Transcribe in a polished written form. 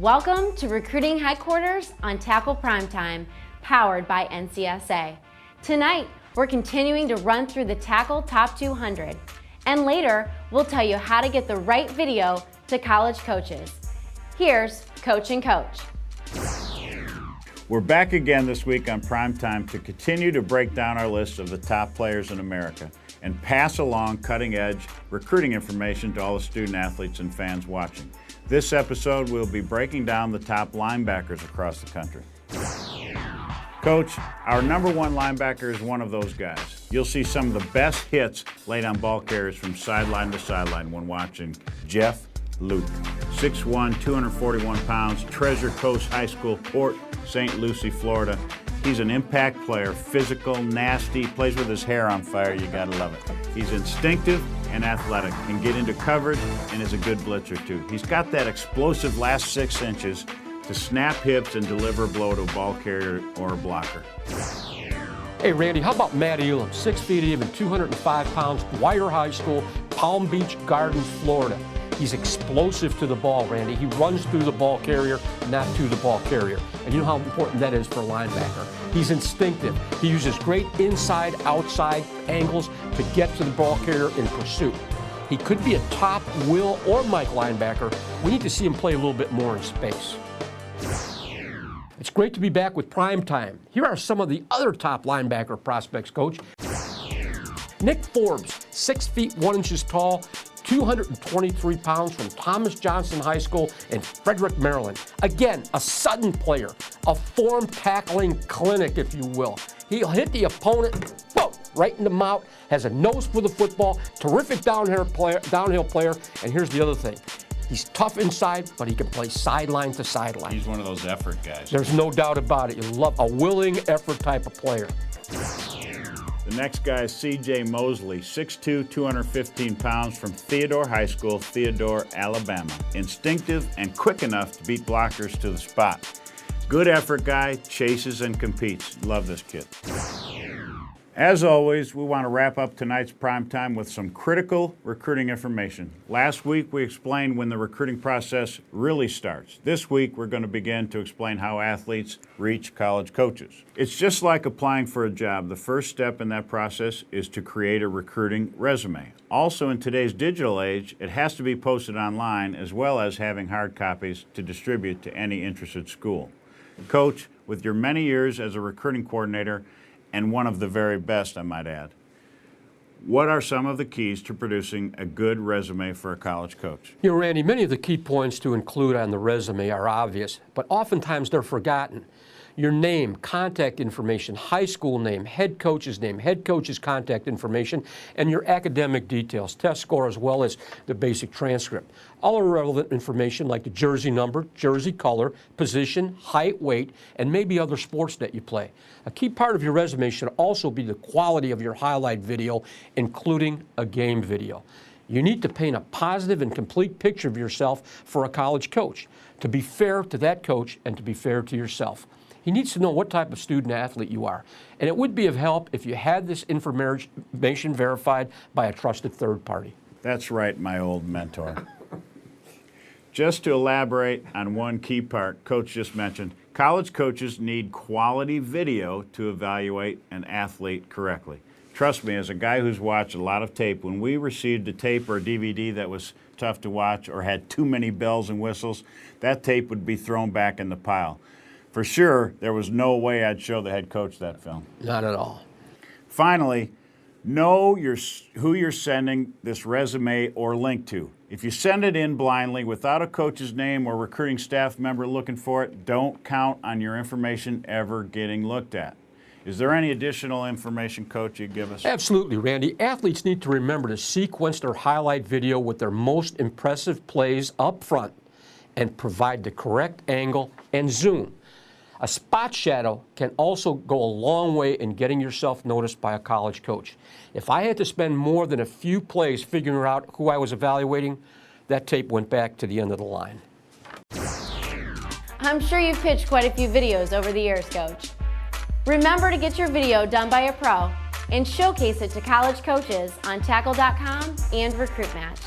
Welcome to Recruiting Headquarters on Tackle Primetime, powered by NCSA. Tonight, we're continuing to run through the Tackle Top 200, and later, we'll tell you how to get the right video to college coaches. Here's Coach and Coach. We're back again this week on Primetime to continue to break down our list of the top players in America and pass along cutting-edge recruiting information to all the student athletes and fans watching. This episode, we'll be breaking down the top linebackers across the country. Coach, our number one linebacker is one of those guys. You'll see some of the best hits laid on ball carriers from sideline to sideline when watching Jeff Luke. 6'1", 241 pounds, Treasure Coast High School, Port St. Lucie, Florida. He's an impact player, physical, nasty, plays with his hair on fire, you gotta love it. He's instinctive and athletic, can get into coverage, and is a good blitzer too. He's got that explosive last 6 inches to snap hips and deliver a blow to a ball carrier or a blocker. Hey Randy, how about Matt Elam, 6 feet even, 205 pounds, Dwyer High School, Palm Beach Gardens, Florida. He's explosive to the ball, Randy. He runs through the ball carrier, not to the ball carrier. And you know how important that is for a linebacker. He's instinctive. He uses great inside, outside angles to get to the ball carrier in pursuit. He could be a top Will or Mike linebacker. We need to see him play a little bit more in space. It's great to be back with Primetime. Here are some of the other top linebacker prospects, Coach. Nick Forbes, 6 feet 1 inches tall, 223 pounds, from Thomas Johnson High School in Fredrick, Maryland. Again, a sudden player, a form tackling clinic, if you will. He'll hit the opponent, boom, right in the mouth, has a nose for the football, terrific downhill player, and here's the other thing. He's tough inside, but he can play sideline to sideline. He's one of those effort guys. There's no doubt about it. You love a willing effort type of player. The next guy is C.J. Mosley, 6'2", 215 pounds, from Theodore High School, Theodore, Alabama. Instinctive and quick enough to beat blockers to the spot. Good effort guy, chases and competes. Love this kid. As always, we want to wrap up tonight's Primetime with some critical recruiting information. Last week, we explained when the recruiting process really starts. This week, we're going to begin to explain how athletes reach college coaches. It's just like applying for a job. The first step in that process is to create a recruiting resume. Also, in today's digital age, it has to be posted online, as well as having hard copies to distribute to any interested school. Coach, with your many years as a recruiting coordinator, and one of the very best, I might add, what are some of the keys to producing a good resume for a college coach? You know, Randy, many of the key points to include on the resume are obvious, but oftentimes they're forgotten. Your name, contact information, high school name, head coach's contact information, and your academic details, test score, as well as the basic transcript. All relevant information like the jersey number, jersey color, position, height, weight, and maybe other sports that you play. A key part of your resume should also be the quality of your highlight video, including a game video. You need to paint a positive and complete picture of yourself for a college coach, to be fair to that coach and to be fair to yourself. He needs to know what type of student athlete you are. And it would be of help if you had this information verified by a trusted third party. That's right, my old mentor. Just to elaborate on one key part Coach just mentioned, college coaches need quality video to evaluate an athlete correctly. Trust me, as a guy who's watched a lot of tape, when we received a tape or a DVD that was tough to watch or had too many bells and whistles, that tape would be thrown back in the pile. For sure, there was no way I'd show the head coach that film. Not at all. Finally, know who you're sending this resume or link to. If you send it in blindly without a coach's name or recruiting staff member looking for it, don't count on your information ever getting looked at. Is there any additional information, Coach, you'd give us? Absolutely, Randy. Athletes need to remember to sequence their highlight video with their most impressive plays up front and provide the correct angle and zoom. A spot shadow can also go a long way in getting yourself noticed by a college coach. If I had to spend more than a few plays figuring out who I was evaluating, that tape went back to the end of the line. I'm sure you've pitched quite a few videos over the years, Coach. Remember to get your video done by a pro and showcase it to college coaches on Tackle.com and Recruit Match.